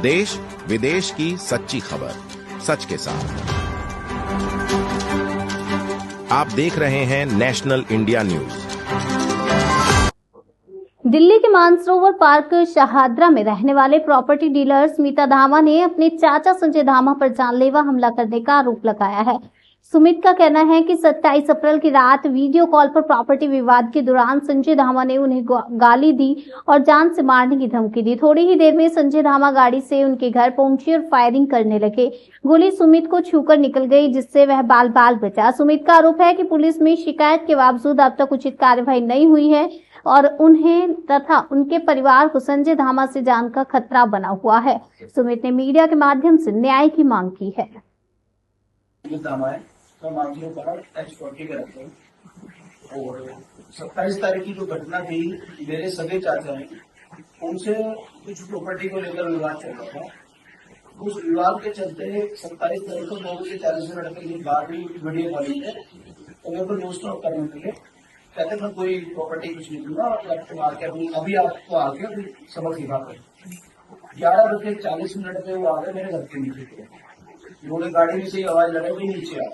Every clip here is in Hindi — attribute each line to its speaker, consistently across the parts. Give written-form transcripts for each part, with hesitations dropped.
Speaker 1: देश विदेश की सच्ची खबर सच के साथ। आप देख रहे हैं नेशनल इंडिया न्यूज।
Speaker 2: दिल्ली के मानसरोवर पार्क शाहदरा में रहने वाले प्रॉपर्टी डीलर स्मिता धामा ने अपने चाचा संजय धामा पर जानलेवा हमला करने का आरोप लगाया है। सुमित का कहना है कि 27 अप्रैल की रात वीडियो कॉल पर प्रॉपर्टी विवाद के दौरान संजय धामा ने उन्हें गाली दी और जान से मारने की धमकी दी। थोड़ी ही देर में संजय धामा गाड़ी से उनके घर पहुंचे और फायरिंग करने लगे। गोली सुमित को छूकर निकल गई, जिससे वह बाल बाल बचा। सुमित का आरोप है कि पुलिस में शिकायत के बावजूद अब तक उचित कार्रवाई नहीं हुई है और उन्हें तथा उनके परिवार को संजय धामा से जान का खतरा बना हुआ है। सुमित ने मीडिया के माध्यम से न्याय की मांग की है।
Speaker 3: तो मामलों पर एक्सपोर्टी करते हैं और 27 तारीख की जो घटना थी, मेरे सगे चाचा हैं, उनसे कुछ प्रॉपर्टी को लेकर विवाद चल रहा था। उस विवाद के चलते 27 तारीख को 9:40 के बाद ही वीडियो कॉलिंग है तो मेरे को न्यूज स्टॉप करने लगे। कहते मैं कोई प्रॉपर्टी कुछ नहीं दूंगा और आपको आके अभी आपको आके अभी सबक सिखा कर 11:40 पे वो आ गए मेरे घर के नीचे। उन्होंने गाड़ी में से आवाज लगाई भी नीचे आ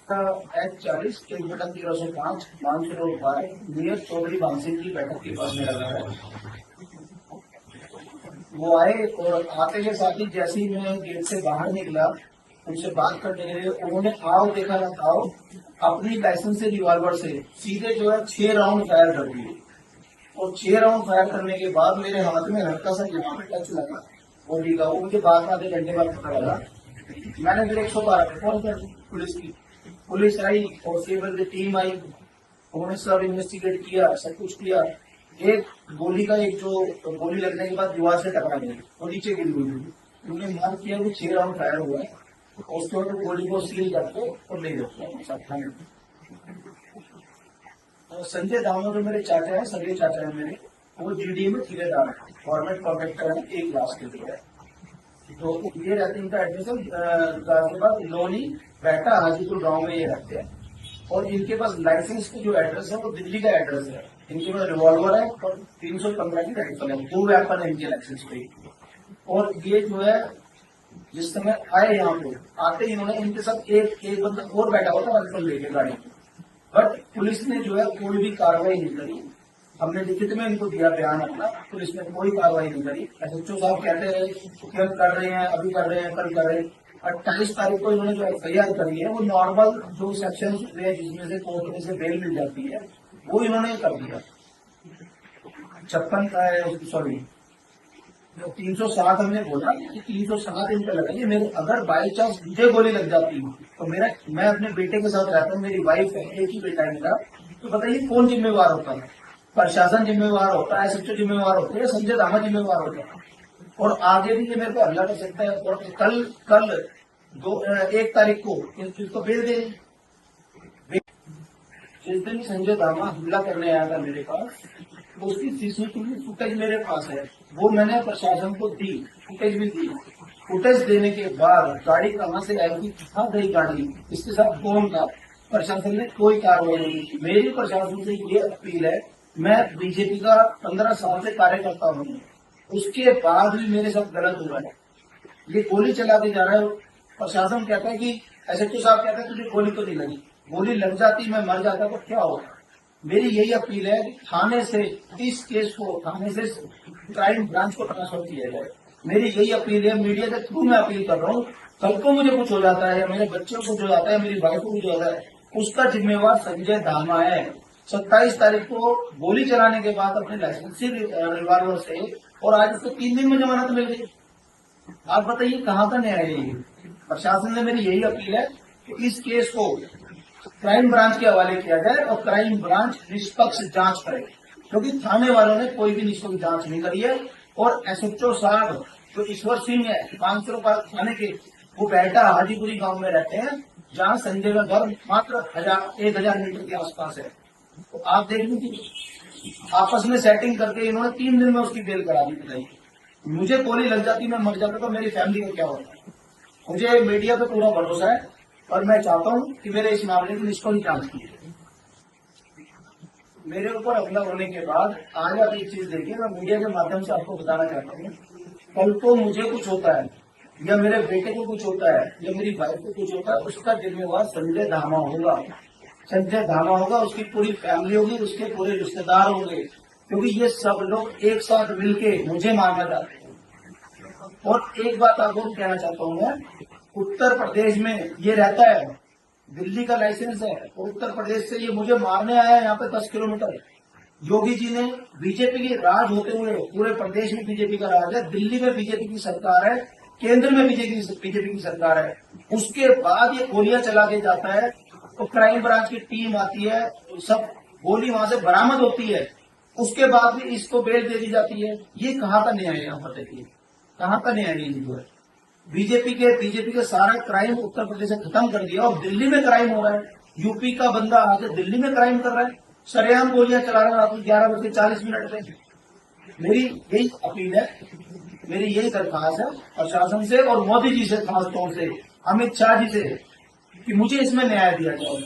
Speaker 3: H40 1305 Mansarovar park near Chaudhary Bhansingh की बैठक के पास में लगा है। वो आए और आते के साथ ही जैसे ही मैं गेट से बाहर निकला उनसे बात करने के लिए उन्होंने आओ देखा ना आओ अपनी लाइसेंस से रिवॉल्वर से सीधे जो है 6 राउंड फायर कर दिए और 6 राउंड फायर करने के बाद मेरे हाथ में हल्का सा यहाँ पे टच लगा बॉडी का। वो मुझे बाद में आधे घंटे बाद पता लगा। मैंने फिर 112 पे फोन कर पुलिस की। पुलिस आई और सिविल की टीम आई, उन्होंने सब इन्वेस्टिगेट किया, सब कुछ किया। एक गोली का एक जो गोली लगने के बाद दीवार से टकरा गई और नीचे गिर गई। उन्होंने मार किया कि 6 राउंड फायर हुआ है और उसके बाद गोली को सील करके और ले जाते हैं। संजय धामा जो मेरे चाचा है, सगे चाचा है मेरे, वो जीडी में ठेकेदार है, गवर्नमेंट कॉन्ट्रैक्टर है, 1 लाख के लिए। तो ये रहते इनका एड्रेस है गाजियाबाद लोनी बैठा हाजीपुर गांव में ये रहते हैं और इनके पास लाइसेंस की जो एड्रेस है वो दिल्ली का एड्रेस है। इनके पास रिवॉल्वर है और 315 की राइफल है, 2 वेपन है इनके लाइसेंस पे। और ये जो है जिस समय आए यहाँ पे आते ही इन्होंने इनके साथ एक बंदा और बैठा हुआ था राइफल लेके गाड़ी में, बट पुलिस ने जो है कोई भी कार्रवाई नहीं करी। हमने लिखित में इनको दिया बयान अपना, पुलिस ने कोई कार्रवाई नहीं करी। एसएचओ साहब कहते हैं कि हम कर रहे हैं, अभी कर रहे हैं, कल कर रहे हैं। 28 तारीख को इन्होंने जो एफआईआर करी है वो नॉर्मल जो सेक्शन है जिसमें से कोर्ट में से बेल मिल जाती है वो इन्होंने कर दिया। 56 का है, सॉरी 307 हमने बोला कि 307 इन पे लगाइए। मेरे अगर बाई चांस मुझे गोली लग जाती तो मैं अपने बेटे के साथ रहता हूँ, मेरी वाइफ है, एक ही बेटा है मेरा, तो बताइए कौन जिम्मेवार होता है? प्रशासन जिम्मेवार होता है, एसएचओ जिम्मेवार होते हैं, संजय धामा जिम्मेवार होता है। और आगे भी ये मेरे को हमला कर सकता है और कल 1 तारीख को इसको भेज दे। जिस दिन संजय धामा हमला करने आया था मेरे पास, उसकी सीसीटीवी फुटेज मेरे पास है, वो मैंने प्रशासन को दी, फुटेज भी दी। फुटेज देने के बाद गाड़ी कहाँ से आएगी, कहाँ गई गाड़ी, इसके साथ कौन था, प्रशासन ने कोई कार्रवाई नहीं की। मेरी प्रशासन से ये अपील है, मैं बीजेपी का 15 साल से कार्यकर्ता हूँ, उसके बाद भी मेरे साथ गलत हुआ है। ये गोली चला के जा रहा है, प्रशासन कहता है कि एसएचओ साहब कहते हैं तुझे गोली तो नहीं लगी, गोली लग जाती मैं मर जाता तो क्या होगा। मेरी यही अपील है थाने से इस केस को थाने से क्राइम ब्रांच को ट्रांसफर किया जाए। मेरी यही अपील है, मीडिया के थ्रू मैं अपील कर रहा हूँ। कल को मुझे कुछ हो जाता है या मेरे बच्चों को कुछ हो जाता है, मेरी वाइफ को कुछ हो जाता है, उसका जिम्मेवार संजय धामा है। 27 तारीख को गोली चलाने के बाद अपने लाइसेंस रिवॉल्वर से और आज उसको 3 दिन में जमानत मिल गई। आप बताइए कहाँ का न्याय है ये? प्रशासन ने मेरी यही अपील है कि इस केस को क्राइम ब्रांच के हवाले किया जाए और क्राइम ब्रांच निष्पक्ष जांच करे, क्योंकि थाने वालों ने कोई भी निष्पक्ष जांच नहीं करी है। और एसएचओ साहब जो ईश्वर सिंह है मानसरोवर थाने के, वो बैठा हाजीपुरी गांव में रहते हैं, जहां संजय का घर मात्र 1000 मीटर के आसपास है। तो आप देख लीजिए आपस में सेटिंग करके इन्होंने 3 दिन में उसकी बेल करा दी। बताइए मुझे गोली लग जाती, मैं मर जाता तो मेरी फैमिली को क्या होता? मुझे मीडिया पे पूरा भरोसा है और मैं चाहता हूं कि मेरे इस मामले की निष्पक्ष जांच की जाए। मेरे ऊपर हमला होने के बाद आज आप एक चीज देखिए, मैं मीडिया के माध्यम से आपको बताना चाहता हूँ, कल को मुझे कुछ होता है या मेरे बेटे को कुछ होता है या मेरी वाइफ को कुछ होता है, उसका जिम्मेवार संजय धामा होगा। संजय धामा होगा, उसकी पूरी फैमिली होगी, उसके पूरे रिश्तेदार होंगे, क्योंकि ये सब लोग एक साथ मिलके मुझे मारना चाहते हैं। और एक बात आपको कहना चाहता हूँ मैं, उत्तर प्रदेश में ये रहता है, दिल्ली का लाइसेंस है, और उत्तर प्रदेश से ये मुझे मारने आया है यहाँ पे 10 किलोमीटर। योगी जी ने, बीजेपी की राज होते हुए पूरे प्रदेश में बीजेपी का राज है, दिल्ली में बीजेपी की सरकार है, केंद्र में बीजेपी की सरकार है, उसके बाद ये गोलियां चला के जाता है, तो क्राइम ब्रांच की टीम आती है, सब गोली वहां से बरामद होती है, उसके बाद भी इसको बेल दे दी जाती है। ये कहाँ का न्याय है? यहाँ पर देखिए कहाँ का न्याय है। जो है बीजेपी के सारा क्राइम उत्तर प्रदेश से खत्म कर दिया और दिल्ली में क्राइम हो रहा है। यूपी का बंदा आके दिल्ली में क्राइम कर रहा है, सरेआम गोलियां चला रहा है रात को 11:40 पे। मेरी यही अपील है, मेरी यही दरख्वास्त है प्रशासन से और मोदी जी से, खास तौर से अमित शाह जी से, कि मुझे इसमें न्याय दिया जाए।